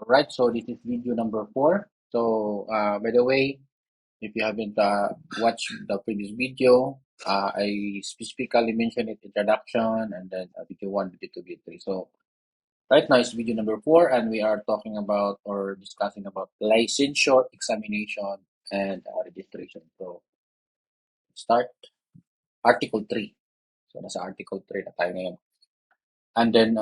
Alright, so this is video number 4. So, by the way, if you haven't watched the previous video, I specifically mentioned it introduction and then video 1, video 2, video 3. So, right now is video number 4 and we are talking about or discussing about licensure examination and registration. So, start Article 3. So, nasa Article 3 na tayo ngayon. And then,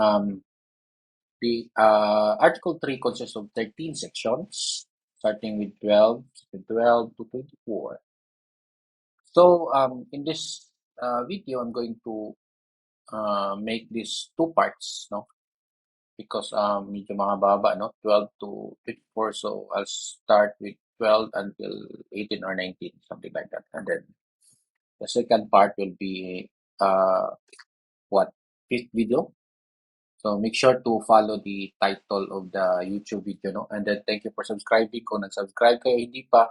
the Article 3 consists of 13 sections, starting with 12 to 24. So, in this video, I'm going to make this two parts, no? Because medyo mga baba, no? 12 to 24. So, I'll start with 12 until 18 or 19, something like that. And then the second part will be fifth video. So make sure to follow the title of the YouTube video, no? And then thank you for subscribing. Kung nag-subscribe kayo, hindi pa,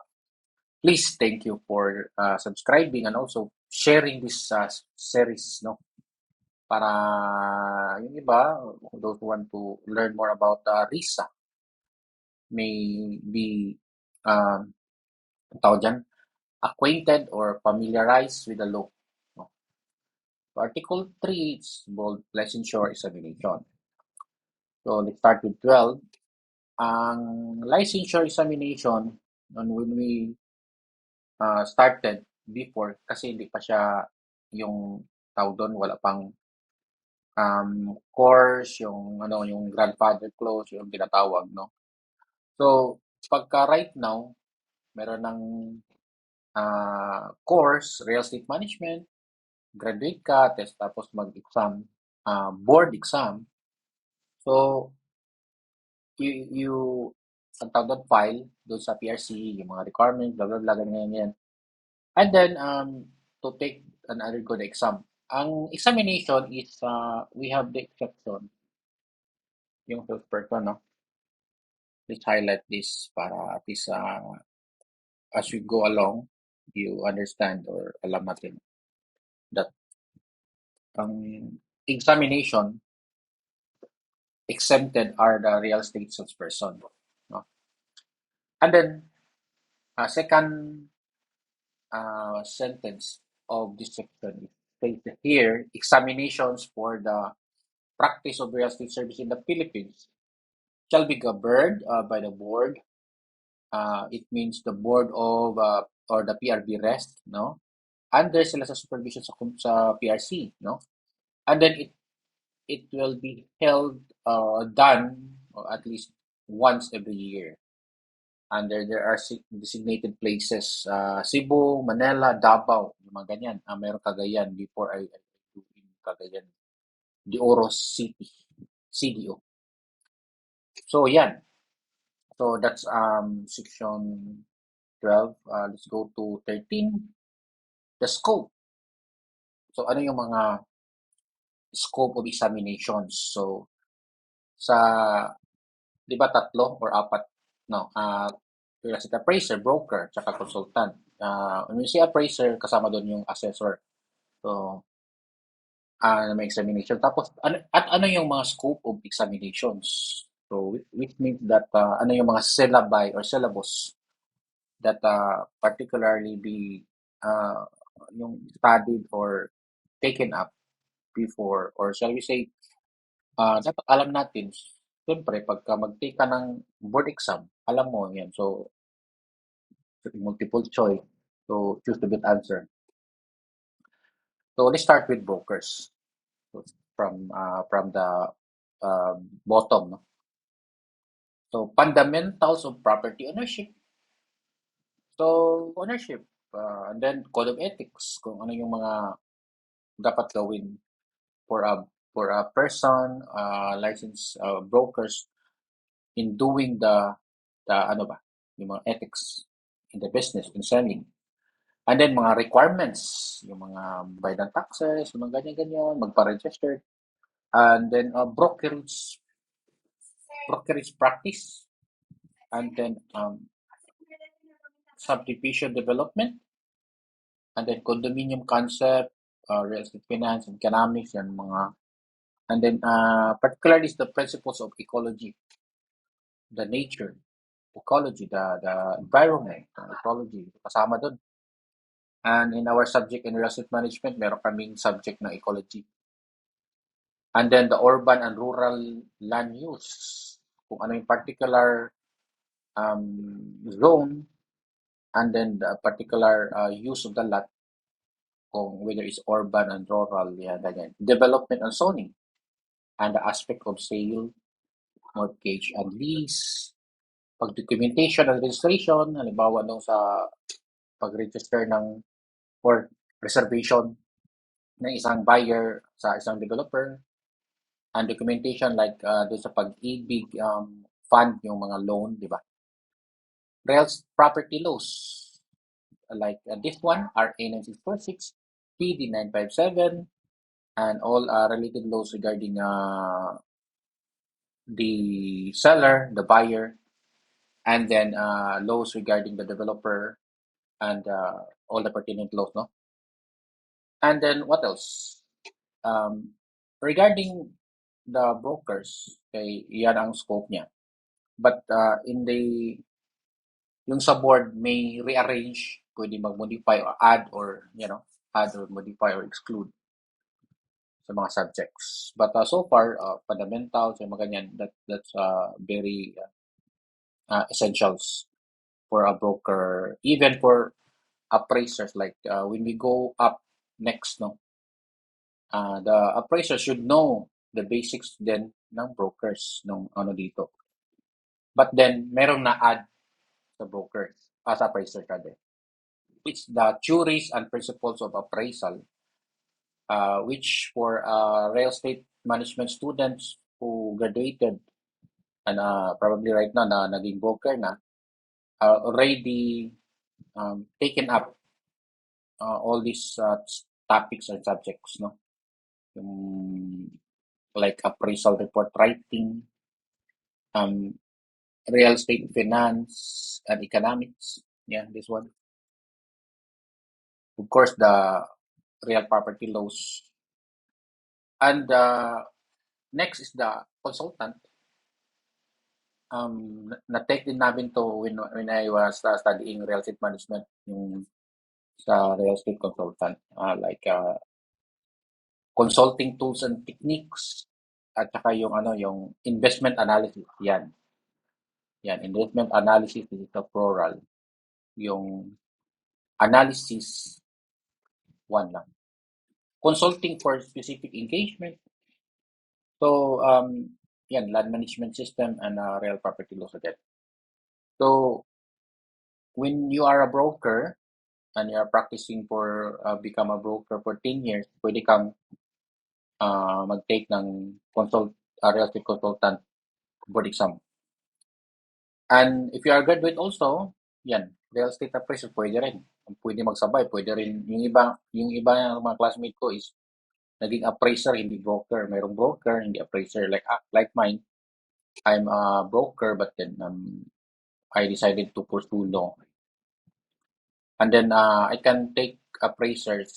please thank you for subscribing and also sharing this series, no? Para yung iba, those who want to learn more about RESA may be tawag dyan, acquainted or familiarized with the law. No? So Article 3 is called licensure examination. So let's start with 12. Ang licensure examination, when we started before, kasi hindi pa siya yung tawag doon, wala pang course, yung grandfather clause, yung tinatawag, no? So, pagka right now, meron ng course, real estate management, graduate ka, tapos mag-exam, board exam. So, you ang tawag doon, file doon sa PRC, yung mga requirements, blah, blah, blah, ganyan. And then, to take an undergo exam. Ang examination is, we have the exception, yung first person, no? Let's highlight this para at least, as we go along, you understand or alam natin that ang examination exempted are the real estate salesperson, no? And then, second sentence of this section is stated here, examinations for the practice of real estate service in the Philippines shall be governed by the board. It means the board of or the PRB rest, no? Under sila sa supervision sa PRC, no? And then it will be held done or at least once every year. And there are designated places, Cebu, Manila, Davao, yung mga ganyan. Meron Cagayan before I do in Cagayan. De Oro City, CDO. So, yan. So, that's section 12. Let's go to 13. The scope. So, ano yung mga scope of examinations? So, di ba tatlo or apat? No, real estate appraiser, broker, tsaka consultant. When you say appraiser, kasama doon yung assessor. So, may examination. Tapos, ano yung mga scope of examinations? So, which means that ano yung mga syllabi or syllabus that particularly be yung studied or taken up before, or shall we say, dapat alam natin, siyempre, pagka mag-take ka ng board exam, alam mo yan. So, multiple choice. So, choose the best answer. So, let's start with brokers. So, from the bottom, no? So, fundamentals of property ownership. So, ownership. And then, code of ethics. Kung ano yung mga dapat gawin for a person, licensed brokers in doing the yung mga ethics in the business, in selling. And then, mga requirements, yung mga bayad ng taxes, yung mga ganyan-ganyan, magpa-register. And then, brokerage practice. And then, subdivision development. And then, condominium concept, real estate finance, economics, yan mga. And then, particularly is the principles of ecology. the nature, ecology, the environment, the ecology, kasama doon. And in our subject in real estate management, meron kaming subject na ecology. And then the urban and rural land use, kung ano yung particular zone, and then the particular use of the lot, kung whether it's urban and rural, yan, ganyan. Development and zoning, and the aspect of sale, mortgage, and lease, pag-documentation and registration, halimbawa nung sa pag-register ng or reservation ng isang buyer sa isang developer, and documentation like doon sa pag-ibig fund, yung mga loan, di ba? Real property laws, like this one, RA 9646, PD 957, and all related laws regarding the seller, the buyer, and then laws regarding the developer, and all the pertinent laws, no? And then what else? Um, Regarding the brokers, kay yan ang scope niya. But yung sa board may rearrange, pwede mag-modify or add, or add or modify or exclude sa mga subjects. But so far, fundamentals and mga ganyan, that's very essentials for a broker, even for appraisers. Like when we go up next, no, the appraiser should know the basics din ng brokers nung ano dito. But then, merong na-add sa brokers, as appraiser ka din. It's the theories and principles of appraisal, which for real estate management students who graduated and probably right now na naging broker na, already taken up all these topics and subjects, no? Like appraisal report writing, real estate finance and economics. Yeah, this one. Of course, the real property laws. And next is the consultant. Na-take din namin to when I was studying real estate management, yung sa real estate consultant. Like consulting tools and techniques, at saka yung investment analysis. Yan. Investment analysis is the plural. Yung analysis, one lang. Consulting for specific engagement. So, land management system and real property laws again. So, when you are a broker and you are practicing for become a broker for 10 years, pwede kang mag-take ng real estate consultant board exam. And if you are graduate also, real estate appraisal, pwede rin. Pwede magsabay, pwede rin. Yung iba ng mga classmate ko is naging appraiser, hindi broker. Mayroong broker, hindi appraiser. Like mine, I'm a broker, but then I decided to pursue law. And then I can take appraisers,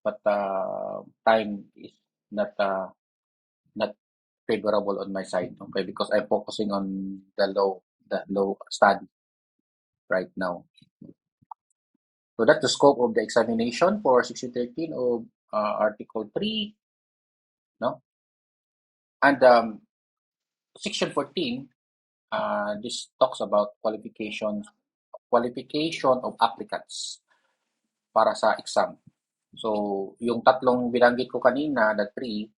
but time is not favorable on my side, okay? Because I'm focusing on the law study right now. So that's the scope of the examination for 1613 of Article 3, no? And Section 14, this talks about qualification of applicants para sa exam. So, yung tatlong binanggit ko kanina, the three,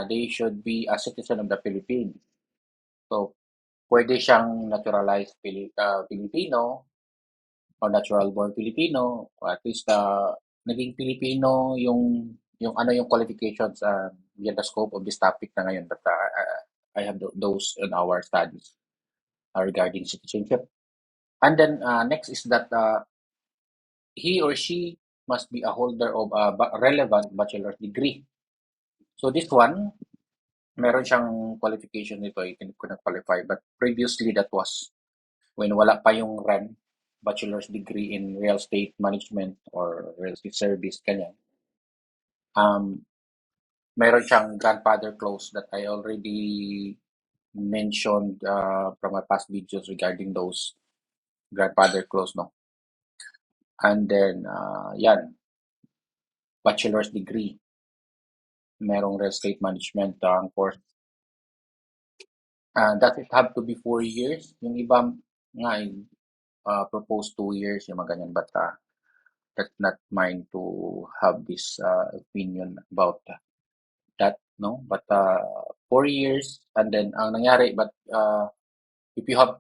they should be a citizen of the Philippines. So, pwede siyang naturalized Filipino or natural born Filipino, or at least naging Filipino yung qualifications beyond the scope of this topic na ngayon. But I have those in our studies regarding citizenship. And then next is that he or she must be a holder of a relevant bachelor's degree. So this one, meron siyang qualification nito, hindi ko na-qualify. But previously, that was when wala pa yung REM, bachelor's degree in real estate management or real estate service, ganyan. Meron siyang grandfather clause that I already mentioned from my past videos regarding those grandfather clause, no? And then, yan, bachelor's degree, merong real estate management ang course. Does it have to be 4 years? Yung iba nga, proposed 2 years, yung mga ganyan. But that's not mine to have this opinion about that, no? But 4 years, and then ang nangyari, but if you have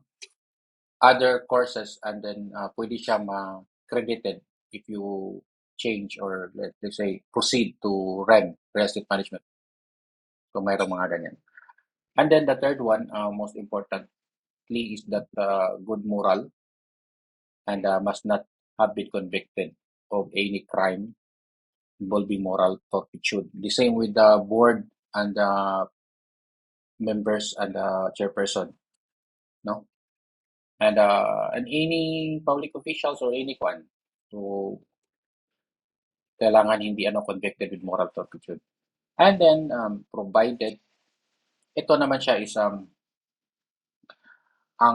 other courses, and then pwede siya ma-credited if you change or let's say proceed to REM, real estate management. So mayroong mga ganyan. And then the third one, most importantly, is that good moral and must not have been convicted of any crime involving moral turpitude. The same with the board and the members and the chairperson, no? And any public officials or any one. So kailangan hindi convicted with moral turpitude. And then provided ito naman siya is ang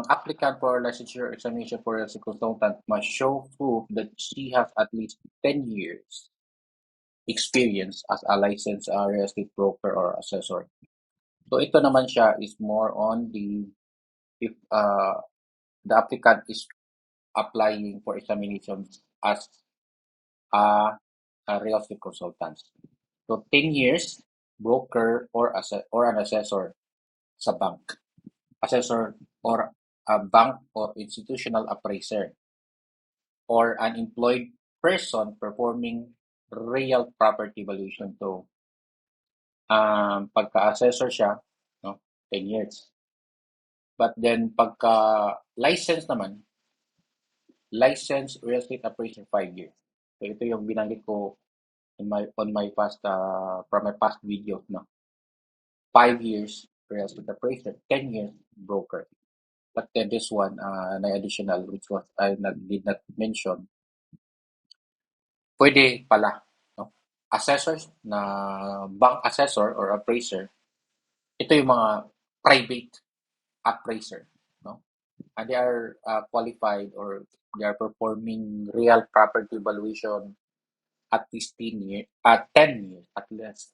applicant for licensure examination for as a consultant must show proof that she has at least 10 years experience as a licensed real estate broker or assessor. So ito naman siya is more on the if the applicant is applying for examinations as a real estate consultant. So 10 years broker or an assessor sa bank. Assessor or a bank or institutional appraiser or an employed person performing real property valuation. So pagka-assessor siya, no, 10 years. But then pagka-license naman, licensed real estate appraiser 5 years. So ito yung binanggit ko on my past from my past videos, no. 5 years real estate appraiser, 10 years broker. But then this one, an additional, which was I did not mention, pwede pala, no? Assessors na bank assessor or appraiser, ito yung mga private appraiser, no? And they are qualified or they are performing real property valuation at least 10 years, 10 years,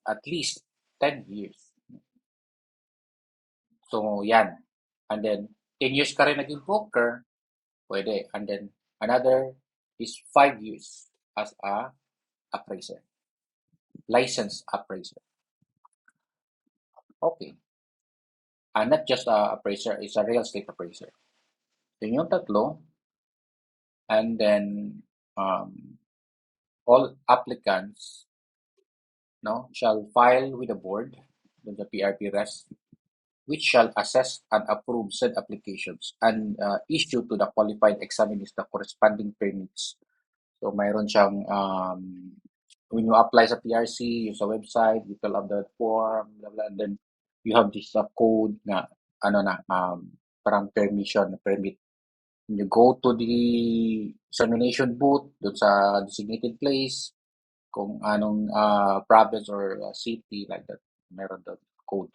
at least 10 years. So, yan. And then, 10 years ka rin naging broker, pwede. And then, another is 5 years as a appraiser. Licensed appraiser. Okay. And not just a appraiser, it's a real estate appraiser. Yun yung tatlo. And then, all applicants shall file with the board, the PRPRES, which shall assess and approve said applications and issue to the qualified examiners the corresponding permits. So mayroon siyang when you apply sa PRC, yung sa website, you fill up the form, blah, blah, and then you have this code na parang permit. When you go to the examination booth doon sa designated place, kung anong province or city like that, meron doon code.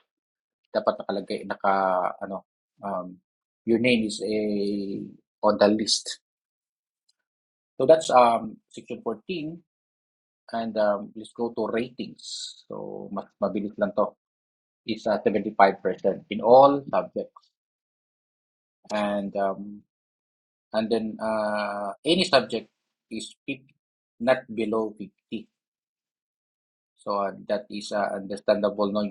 Dapat nakalagay your name is on the list. So that's section 14. And let's go to ratings. So mas mabilis lang to. Is 75% in all subjects. And then any subject is not below 50. So that is understandable, no,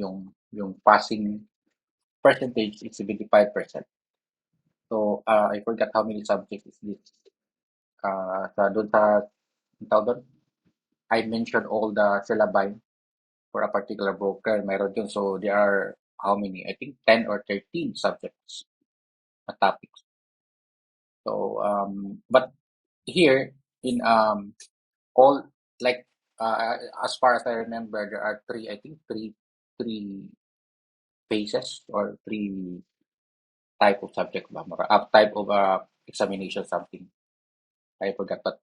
yung passing percentage is 75%. So I forgot how many subjects is this. Doon sa tawag doon, I mentioned all the syllabi for a particular broker. Mayroon yun. So there are how many? I think 10 or 13 subjects topics. So but here in all, like as far as I remember, there are three phases or three type of subject type of examination, something I forgot, but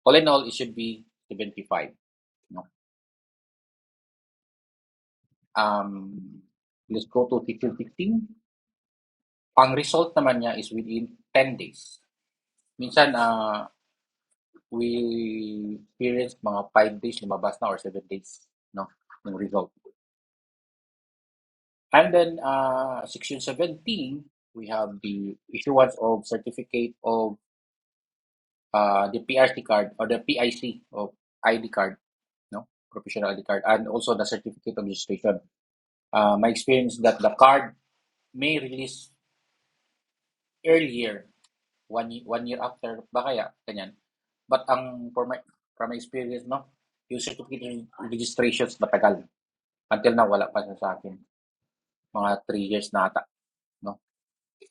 all in all it should be 75, no. Let's go to teacher 15. Ang result naman niya is within 10 days. Minsan, we experience mga 5 days lumabas na or 7 days, no? Yung result. And then, section 17, we have the issuance of certificate of the PRC card or the PIC of ID card, no? Professional ID card, and also the certificate of registration. My experience that the card may release earlier, 1 year after, ba kaya, ganyan. But from my experience, no, yung certificate of registrations matagal. Until now, wala pa siya sa akin. Mga 3 years na ata, no?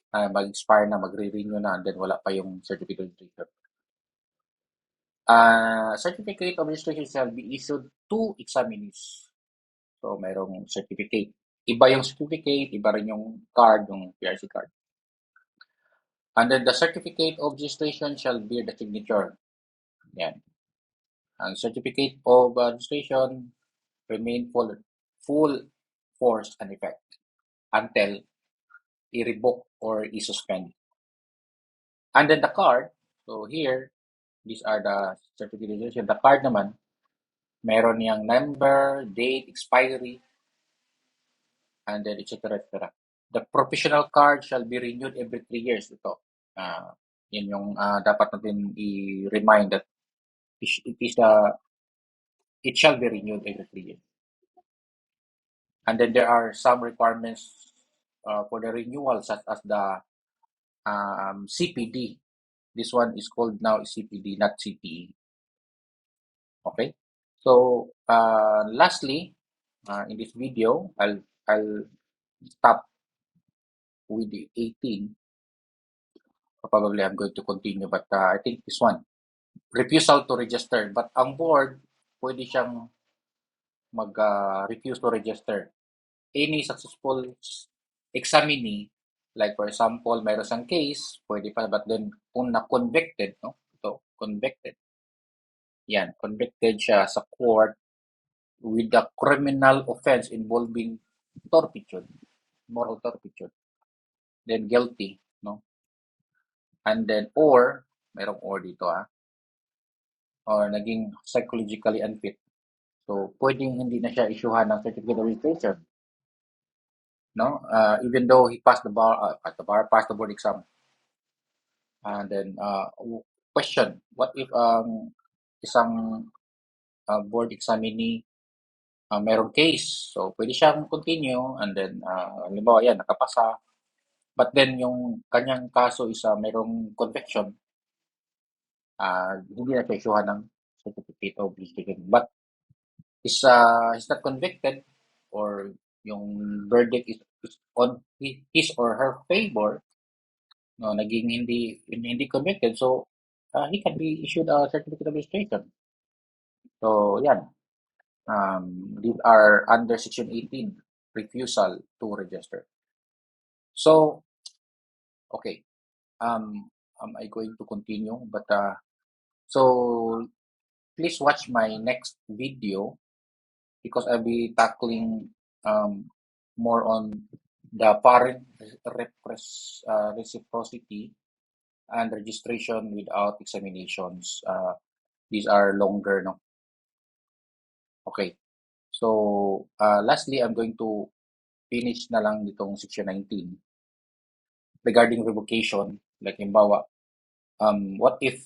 Mag-expire na, magre-renew na, and then wala pa yung certificate of registration. Certificate of registration shall be issued to examinees. So, mayroong certificate. Iba yung certificate, iba rin yung card, yung PRC card. And then the certificate of registration shall bear the signature. Yan. Ang certificate of registration remain full force and effect until i-revoke or i-suspend. And then the card, so here, these are the certificate of registration. The card naman, meron niyang number, date, expiry, and then etc. etc. The professional card shall be renewed every 3 years. Ito. Yun yung dapat natin i-remind that it shall be renewed every 3 years. And then there are some requirements for the renewal, such as the CPD. This one is called now CPD, not CPE. Okay. So lastly, in this video, I'll stop with the 18. Probably I'm going to continue, but I think this one, refusal to register. But ang board, pwede siyang mag-refuse to register. Any successful examinee, like for example, mayroon siyang case, pwede pa, but then kung na-convicted, no? Ito, convicted. Yan, convicted siya sa court with the criminal offense involving turpitude, moral turpitude. Then guilty, no? And then, or, mayroong or dito, or naging psychologically unfit. So, pwedeng hindi na siya isyuhan ng certificate of registration. No? Even though he passed the passed the board exam. And then, question, what if isang board examinee merong case? So, pwede siyang continue and then, halimbawa yan, nakapasa. But then, yung kanyang kaso is merong conviction, hindi na siya isyuhan ng certificate of registration. But, he's not convicted or yung verdict is on his or her favor, no, naging hindi convicted, so he can be issued a certificate of registration. So, yan. These are under Section 18, refusal to register. So, okay. Am I going to continue? But, so, please watch my next video because I'll be tackling more on the foreign reciprocity and registration without examinations. These are longer, no? Okay. So, lastly, I'm going to finish na lang ditong section 19 regarding revocation. Like, halimbawa, what if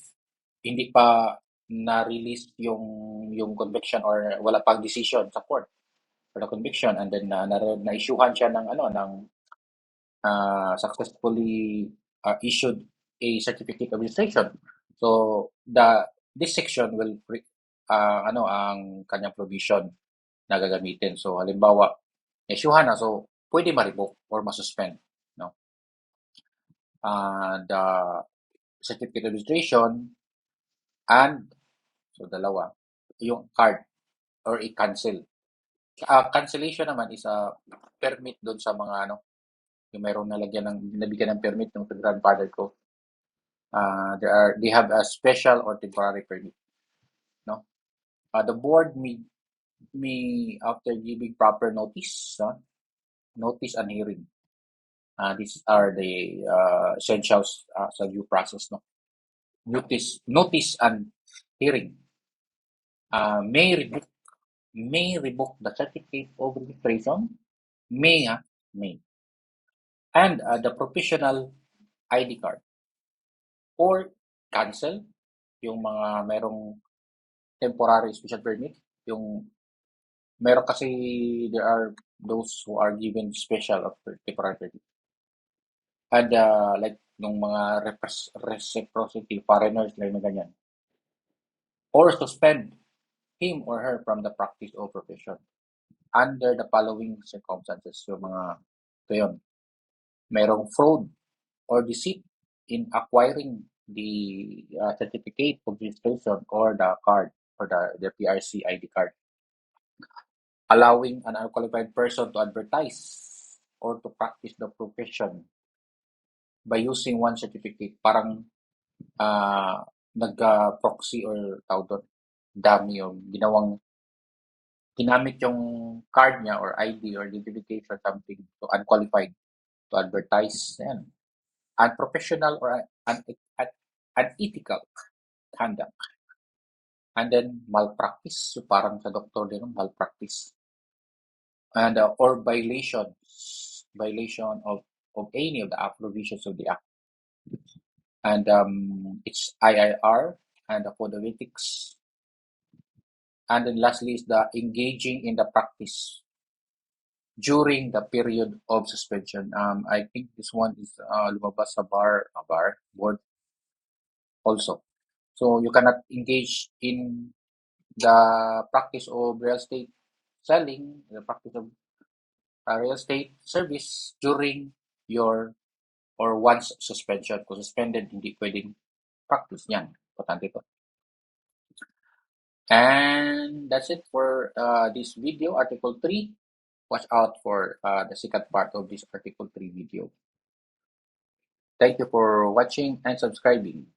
hindi pa na-release yung conviction or wala pang decision sa court for the conviction and then na-issuehan siya ng successfully issued a certificate of registration. So this section will ang kanyang provision na gagamitin. So halimbawa, issuehan na, so pwede ma-revoke or ma-suspend, no? The certificate of registration and so dalawa, yung card or i-cancel. Cancellation naman is a permit doon sa mga yung mayroong nabigyan ng permit ng grandfather ko. They have a special or temporary permit, no? The board may after giving proper notice, notice and hearing. These are the essentials sa due process, no? Notice and hearing. May revoke the certificate of registration. May. And the professional ID card. Or cancel yung mga merong temporary special permit. Yung meron kasi there are those who are given special of temporary permit. And like nung mga reciprocity foreigners like na ganyan. Or suspend him or her from the practice of profession under the following circumstances. Yung mga ito yun. Merong fraud or deceit in acquiring the certificate of registration or the card or the PRC ID card. Allowing an unqualified person to advertise or to practice the profession by using one certificate. Parang nag-proxy or tawag doon, dummy yung ginamit yung card niya or ID or identification something to unqualified to advertise. Yan. Unprofessional or unethical conduct. And then malpractice. So parang sa doktor din, malpractice. And or violation of any of the provisions of the act. And it's IIR and the code of ethics. And then lastly is the engaging in the practice during the period of suspension. I think this one is lumabas sa board also. So you cannot engage in the practice of real estate selling, the practice of real estate service during your or once suspension. Kung suspended, hindi pwedeng practice niyan. Importante ito. And that's it for this video, Article 3. Watch out for the second part of this Article 3 video. Thank you for watching and subscribing.